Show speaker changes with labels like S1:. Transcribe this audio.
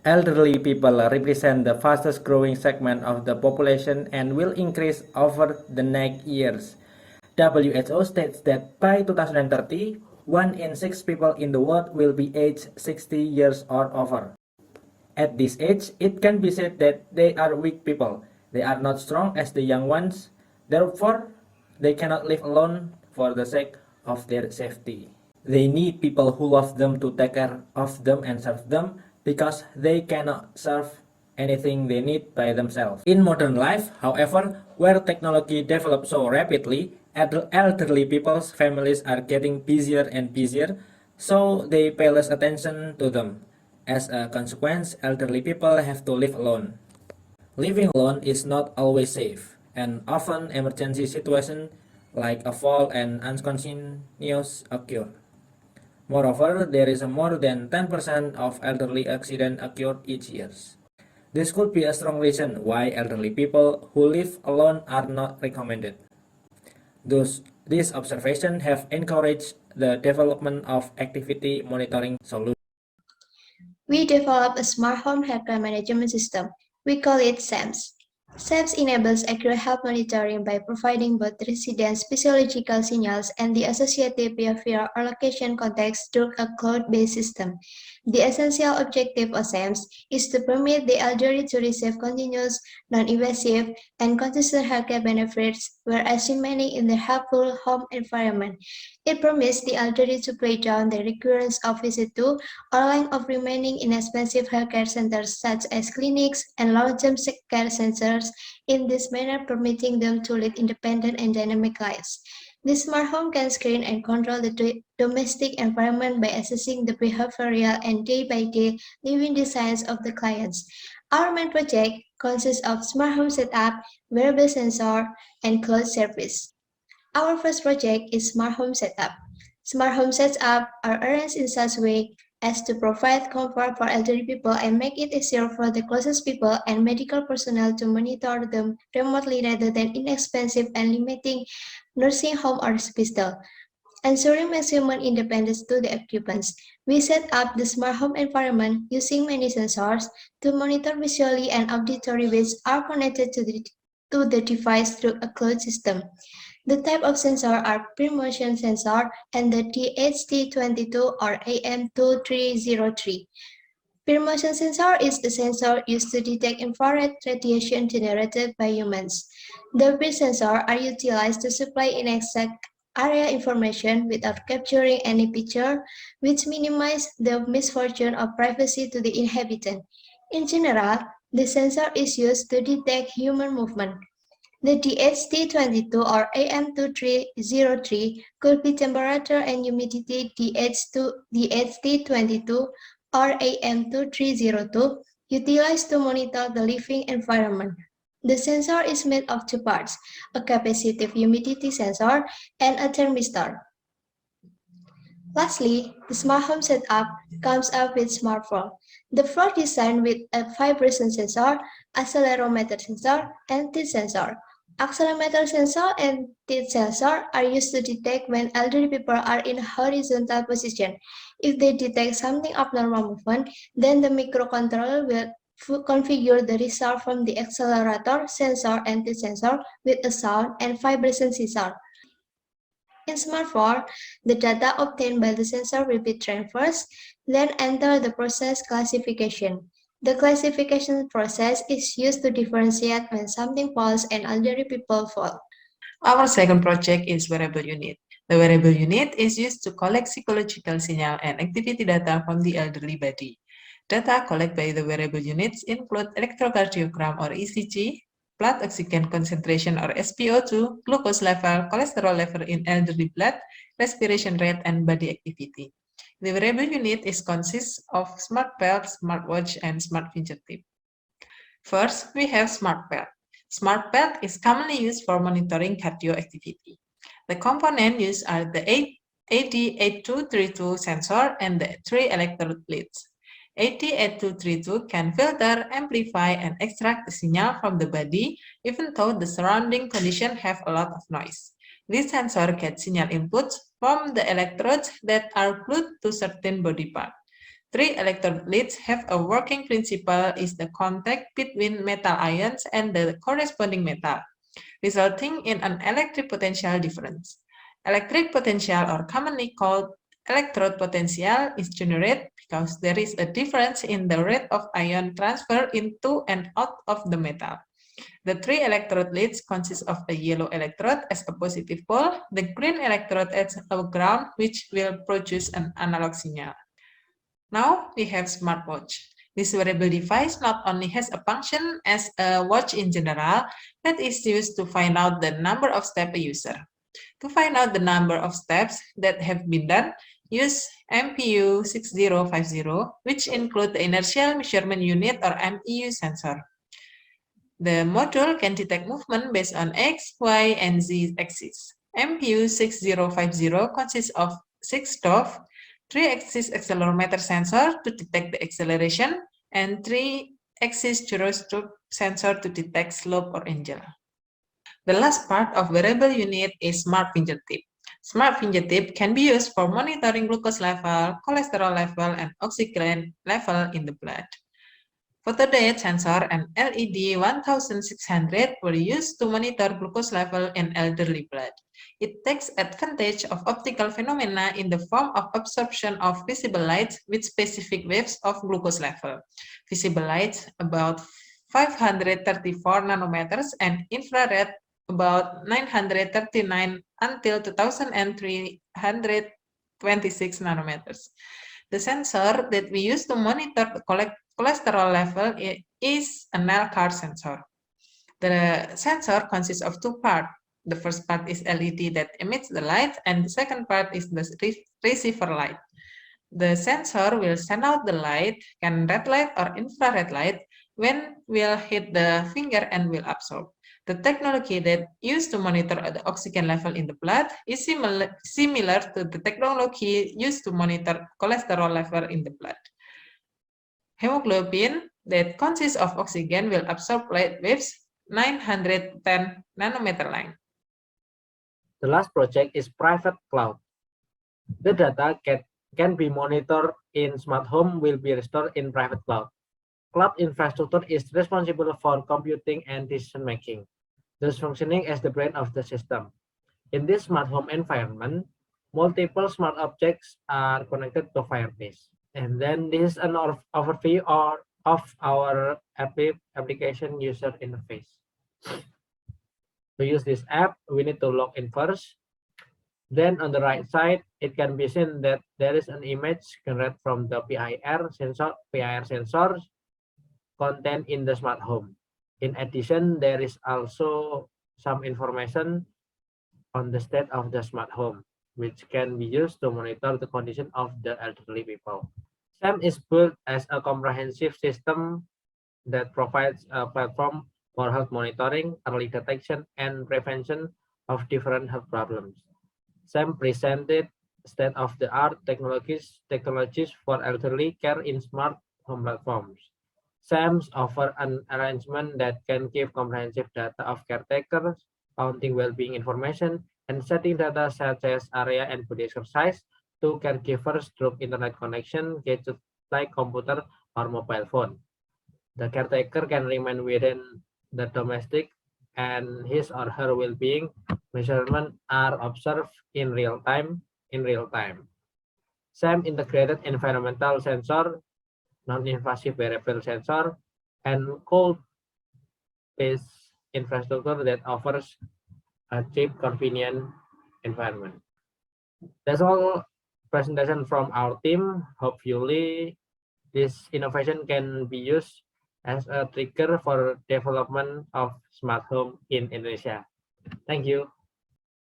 S1: Elderly people represent the fastest growing segment of the population and will increase over the next years. WHO states that by 2030, 1 in 6 people in the world will be aged 60 years or over. At this age, it can be said that they are weak people. They are not strong as the young ones. Therefore, they cannot live alone for the sake of their safety. They need people who love them to take care of them and serve them because they cannot serve anything they need by themselves. In modern life, however, where technology develops so rapidly, elderly people's families are getting busier and busier, so they pay less attention to them. As a consequence, elderly people have to live alone. Living alone is not always safe, and often emergency situations like a fall and unconscious occur. Moreover, there is a more than 10% of elderly accidents occur each year. This could be a strong reason why elderly people who live alone are not recommended. Thus, these observations have encouraged the development of activity monitoring solutions.
S2: We developed a smart home healthcare management system. We call it SAMS. SAMS enables accurate health monitoring by providing both residents' physiological signals and the associated behavioral or location context through a cloud-based system. The essential objective of SAMS is to permit the elderly to receive continuous, non-invasive, and consistent healthcare benefits whereas remaining in their helpful home environment. It permits the elderly to play down the recurrence of visit to or length of remaining in expensive healthcare centers such as clinics and long-term care centers, in this manner permitting them to lead independent and dynamic lives. The smart home can screen and control the domestic environment by assessing the behavioral and day-by-day living designs of the clients. Our main project consists of smart home setup, wearable sensor, and cloud service. Our first project is Smart Home Setup. Smart Home Setup are arranged in such a way as to provide comfort for elderly people and make it easier for the closest people and medical personnel to monitor them remotely rather than inexpensive and limiting nursing home or hospital. Ensuring maximum independence to the occupants, we set up the smart home environment using many sensors to monitor visually and auditory which are connected to the device through a cloud system. The type of sensor are pre-motion sensor and the THT22 or AM2303. Pre-motion sensor is a sensor used to detect infrared radiation generated by humans. The pre-sensor are utilized to supply inexact area information without capturing any picture, which minimize the misfortune of privacy to the inhabitant. In general, the sensor is used to detect human movement. The DHT22 or AM2303 could be temperature and humidity DHT22 or AM2302 utilized to monitor the living environment. The sensor is made of two parts, a capacitive humidity sensor and a thermistor. Lastly, the smart home setup comes up with smartphone. The floor designed with a vibration sensor, accelerometer sensor, and tilt sensor. Accelerometer sensor and tilt sensor are used to detect when elderly people are in horizontal position. If they detect something abnormal movement, then the microcontroller will configure the result from the accelerator, sensor, and tilt sensor with a sound and vibration sensor. In smartphone, the data obtained by the sensor will be trained first, then enter the process classification. The classification process is used to differentiate when something falls and elderly people fall.
S3: Our second project is wearable unit. The wearable unit is used to collect psychological signal and activity data from the elderly body. Data collected by the wearable units include electrocardiogram or ECG, blood oxygen concentration or SpO2, glucose level, cholesterol level in elderly blood, respiration rate, and body activity. The wearable unit consists of smart belt, smartwatch, and smart fingertip. First, we have smart belt. Smart belt is commonly used for monitoring cardio activity. The components used are the AD8232 sensor and the three electrode leads. AD8232 can filter, amplify, and extract the signal from the body, even though the surrounding conditions have a lot of noise. This sensor gets signal inputs from the electrodes that are glued to certain body parts. Three electrode leads have a working principle is the contact between metal ions and the corresponding metal, resulting in an electric potential difference. Electric potential, or commonly called electrode potential, is generated because there is a difference in the rate of ion transfer into and out of the metal. The three electrode leads consist of a yellow electrode as a positive pole, the green electrode as a ground, which will produce an analog signal. Now we have smartwatch. This wearable device not only has a function as a watch in general, but is used to find out the number of steps a user. To find out the number of steps that have been done, use MPU 6050, which include the inertial measurement unit or MEU sensor. The module can detect movement based on X, Y, and Z axis. MPU 6050 consists of 6 DOF, 3-axis accelerometer sensor to detect the acceleration, and 3-axis gyroscope sensor to detect slope or angle. The last part of wearable unit is smart fingertip. Smart fingertip can be used for monitoring glucose level, cholesterol level, and oxygen level in the blood. Photodiode sensor and LED 1600 were used to monitor glucose level in elderly blood. It takes advantage of optical phenomena in the form of absorption of visible light with specific waves of glucose level. Visible light about 534 nanometers and infrared about 939 until 2326 nanometers. The sensor that we use to monitor the cholesterol level is a Nell card sensor. The sensor consists of two parts. The first part is LED that emits the light, and the second part is the receiver light. The sensor will send out the light, can red light or infrared light, when will hit the finger and will absorb. The technology that used to monitor the oxygen level in the blood is similar to the technology used to monitor cholesterol level in the blood. Hemoglobin that consists of oxygen will absorb light waves 910 nanometer length.
S1: The last project is private cloud. The data can be monitored in smart home will be stored in private cloud. Cloud infrastructure is responsible for computing and decision making, thus functioning as the brain of the system. In this smart home environment, multiple smart objects are connected to Firebase. And then this is an overview of our application user interface. To use this app, we need to log in first. Then on the right side, it can be seen that there is an image generated from the PIR sensor content in the smart home. In addition, there is also some information on the state of the smart home, which can be used to monitor the condition of the elderly people. SAM is built as a comprehensive system that provides a platform for health monitoring, early detection, and prevention of different health problems. SAM presented state-of-the-art technologies for elderly care in smart home platforms. SAMs offer an arrangement that can give comprehensive data of caretakers, counting well-being information, and setting data such as area and body exercise to caregivers through internet connection, gadgets like computer or mobile phone. The caretaker can remain within the domestic and his or her well-being measurements are observed in real time. SAM integrated environmental sensor, non-invasive wearable sensor, and cloud-based infrastructure that offers a cheap, convenient environment. That's all presentation from our team. Hopefully, this innovation can be used as a trigger for development of smart home in Indonesia. Thank you.